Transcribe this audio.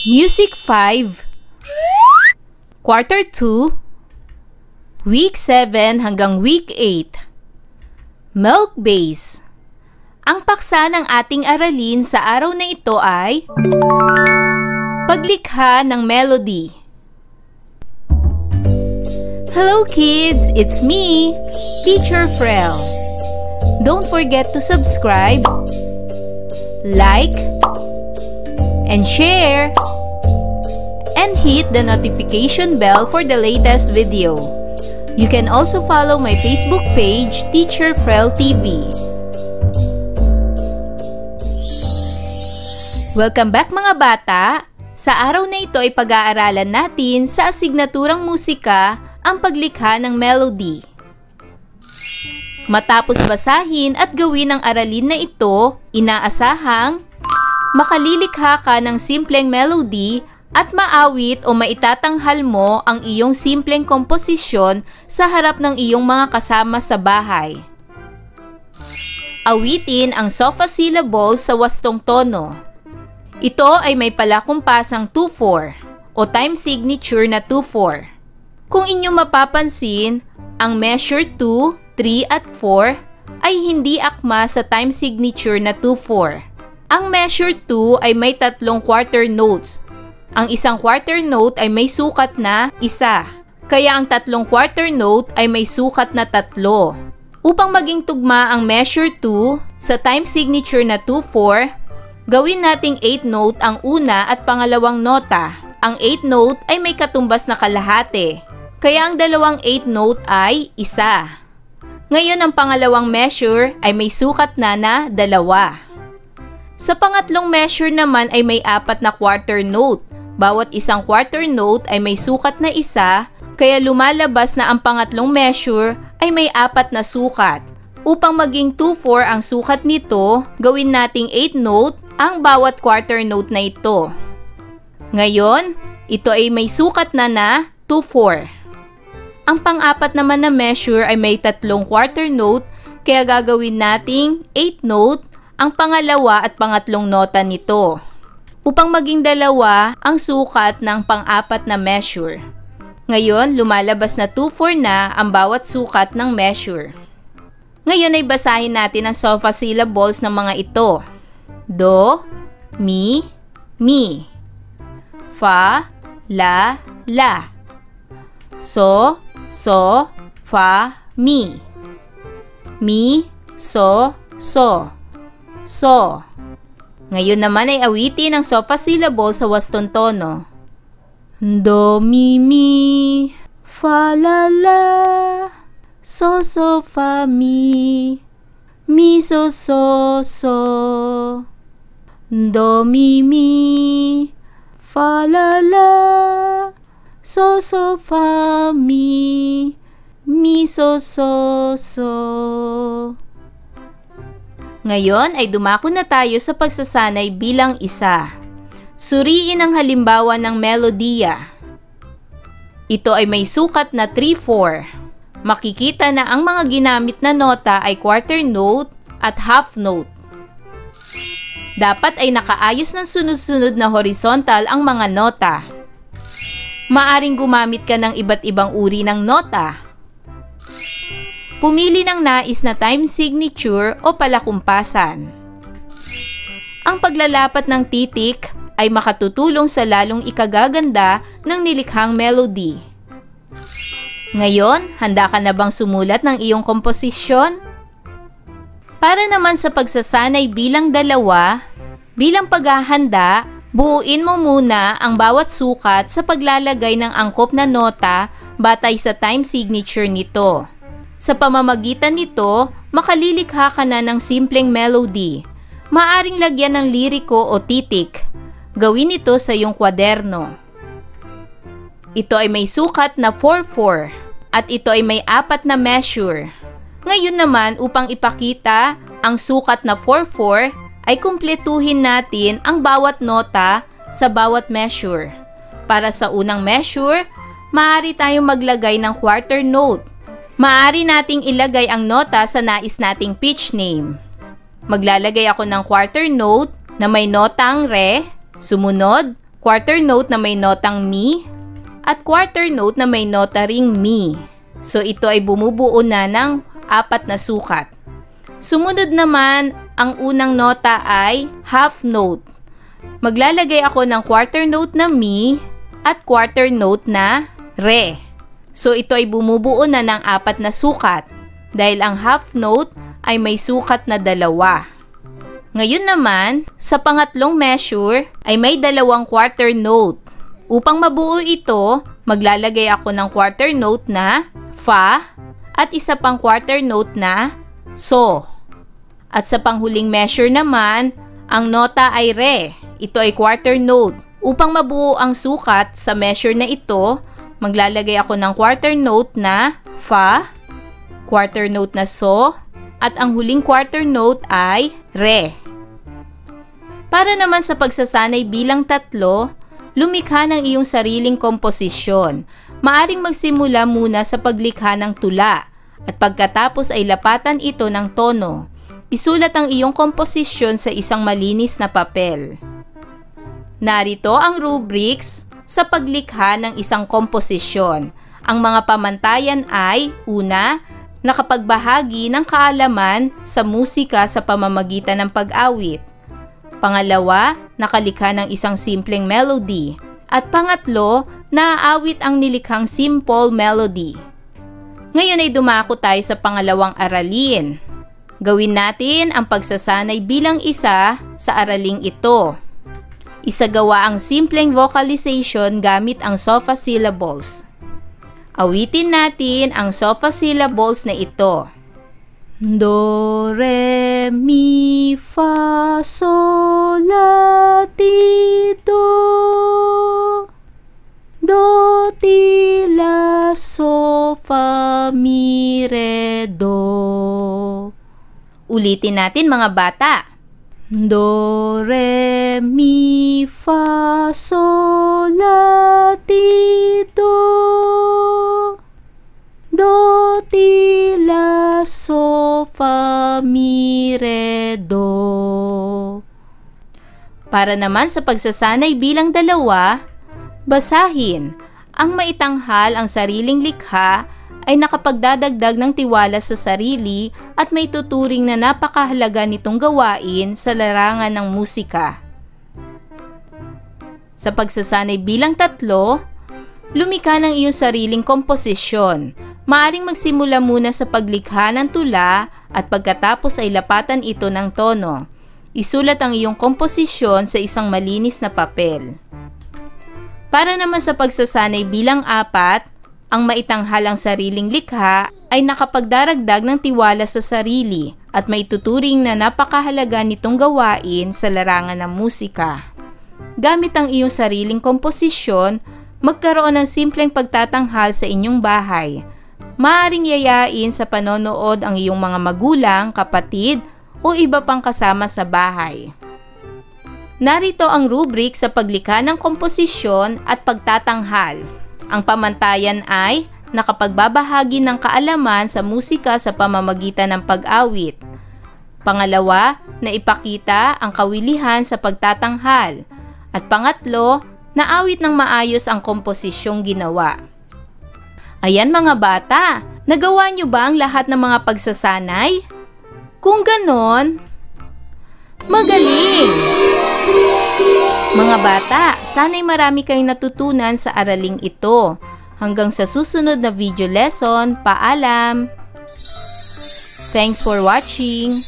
Music 5, Quarter 2, Week 7 hanggang Week 8. Milk Base. Ang paksa ng ating aralin sa araw na ito ay paglikha ng melody. Hello kids! It's me, Teacher Frel. Don't forget to subscribe, like, and share, and hit the notification bell for the latest video. You can also follow my Facebook page, Teacher Frel TV. Welcome back mga bata! Sa araw na ito ay pag-aaralan natin sa asignaturang musika ang paglikha ng melody. Matapos basahin at gawin ang aralin na ito, inaasahang makalilikha ka ng simpleng melody at maawit o maitatanghal mo ang iyong simpleng komposisyon sa harap ng iyong mga kasama sa bahay. Awitin ang sofa syllables sa wastong tono. Ito ay may palakumpasang 2-4 o time signature na 2-4. Kung inyong mapapansin, ang measure 2, 3 at 4 ay hindi akma sa time signature na 2-4. Ang measure 2 ay may tatlong quarter notes. Ang isang quarter note ay may sukat na 1. Kaya ang tatlong quarter note ay may sukat na 3. Upang maging tugma ang measure 2 sa time signature na 2-4, gawin nating 8 note ang una at pangalawang nota. Ang 8 note ay may katumbas na kalahati. Kaya ang dalawang 8 note ay 1. Ngayon ang pangalawang measure ay may sukat na 2. Sa pangatlong measure naman ay may 4 na quarter note. Bawat isang quarter note ay may sukat na 1, kaya lumalabas na ang pangatlong measure ay may 4 na sukat. Upang maging 2-4 ang sukat nito, gawin nating 8 note ang bawat quarter note na ito. Ngayon, ito ay may sukat na 2-4. Ang pang-4 naman na measure ay may 3 quarter note, kaya gagawin nating 8 note ang pangalawa at pangatlong nota nito. Upang maging 2 ang sukat ng pang-4 na measure. Ngayon, lumalabas na 2-4 na ang bawat sukat ng measure. Ngayon ay basahin natin ang sofa syllables ng mga ito. Do, mi, mi. Fa, la, la. So, fa, mi. Mi, so. So. Ngayon naman ay awitin ang sofa syllable sa wastong tono. Do, mi, mi. Fa, la, la. So, fa, mi. Mi, so. Do, mi, mi. Fa, la, la. So, fa, mi. Mi, so. Ngayon ay dumako na tayo sa pagsasanay bilang isa. Suriin ang halimbawa ng melodiya. Ito ay may sukat na 3-4. Makikita na ang mga ginamit na nota ay quarter note at half note. Dapat ay nakaayos ng sunod-sunod na horizontal ang mga nota. Maaring gumamit ka ng iba't ibang uri ng nota. Pumili ng nais na time signature o palakumpasan. Ang paglalapat ng titik ay makatutulong sa lalong ikagaganda ng nilikhang melody. Ngayon, handa ka na bang sumulat ng iyong komposisyon? Para naman sa pagsasanay bilang 2, bilang paghahanda, buuin mo muna ang bawat sukat sa paglalagay ng angkop na nota batay sa time signature nito. Sa pamamagitan nito, makalilikha ka na ng simpleng melody. Maaring lagyan ng liriko o titik. Gawin ito sa iyong kwaderno. Ito ay may sukat na 4-4 at ito ay may 4 na measure. Ngayon naman, upang ipakita ang sukat na 4-4, ay kumpletuhin natin ang bawat nota sa bawat measure. Para sa unang measure, maaari tayong maglagay ng quarter note. Maaari nating ilagay ang nota sa nais nating pitch name. Maglalagay ako ng quarter note na may notang re, sumunod, quarter note na may notang mi, at quarter note na may nota ring mi. So ito ay bumubuo na ng 4 na sukat. Sumunod naman, ang unang nota ay half note. Maglalagay ako ng quarter note na mi at quarter note na re. So ito ay bumubuo na ng 4 na sukat dahil ang half note ay may sukat na 2. Ngayon naman, sa pangatlong measure ay may 2 quarter note. Upang mabuo ito, maglalagay ako ng quarter note na fa at isa pang quarter note na so. At sa panghuling measure naman, ang nota ay re. Ito ay quarter note. Upang mabuo ang sukat sa measure na ito, maglalagay ako ng quarter note na fa, quarter note na so, at ang huling quarter note ay re. Para naman sa pagsasanay bilang 3, lumikha ng iyong sariling komposisyon. Maaring magsimula muna sa paglikha ng tula at pagkatapos ay lapatan ito ng tono. Isulat ang iyong komposisyon sa isang malinis na papel. Narito ang rubrics sa paglikha ng isang komposisyon. Ang mga pamantayan ay: una, nakapagbahagi ng kaalaman sa musika sa pamamagitan ng pag-awit. Pangalawa, nakalikha ng isang simpleng melody. At pangatlo, naaawit ang nilikhang simple melody. Ngayon ay dumako tayo sa pangalawang aralin. Gawin natin ang pagsasanay bilang isa sa araling ito. Isagawa ang simpleng vocalization gamit ang SOFA syllables. Awitin natin ang SOFA syllables na ito. Do, re, mi, fa, sol, la, ti, do. Do, ti, la, so, fa, mi, re, do. Ulitin natin mga bata. Do, re, mi, fa, sol, la, ti, do. Do, ti, la, so, fa, mi, re, do. Para naman sa pagsasanay bilang 2, basahin. Ang maitanghal ang sariling likha ay nakapagdadagdag ng tiwala sa sarili at may tuturing na napakahalaga nitong gawain sa larangan ng musika. Sa pagsasanay bilang 3, lumikha ng iyong sariling komposisyon. Maaring magsimula muna sa paglikha ng tula at pagkatapos ay lapatan ito ng tono. Isulat ang iyong komposisyon sa isang malinis na papel. Para naman sa pagsasanay bilang 4, ang maitanghal ang sariling likha ay nakapagdaragdag ng tiwala sa sarili at may tuturing na napakahalaga nitong gawain sa larangan ng musika. Gamit ang iyong sariling komposisyon, magkaroon ng simpleng pagtatanghal sa inyong bahay. Maaaring yayain sa panonood ang iyong mga magulang, kapatid, o iba pang kasama sa bahay. Narito ang rubric sa paglikha ng komposisyon at pagtatanghal. Ang pamantayan ay nakapagbabahagi ng kaalaman sa musika sa pamamagitan ng pag-awit. Pangalawa, na ipakita ang kawilihan sa pagtatanghal. At pangatlo, naawit ng maayos ang komposisyong ginawa. Ayan mga bata, nagawa nyo ba ang lahat ng mga pagsasanay? Kung ganon, magaling! Mga bata, sana'y marami kayong natutunan sa araling ito. Hanggang sa susunod na video lesson, paalam! Thanks for watching!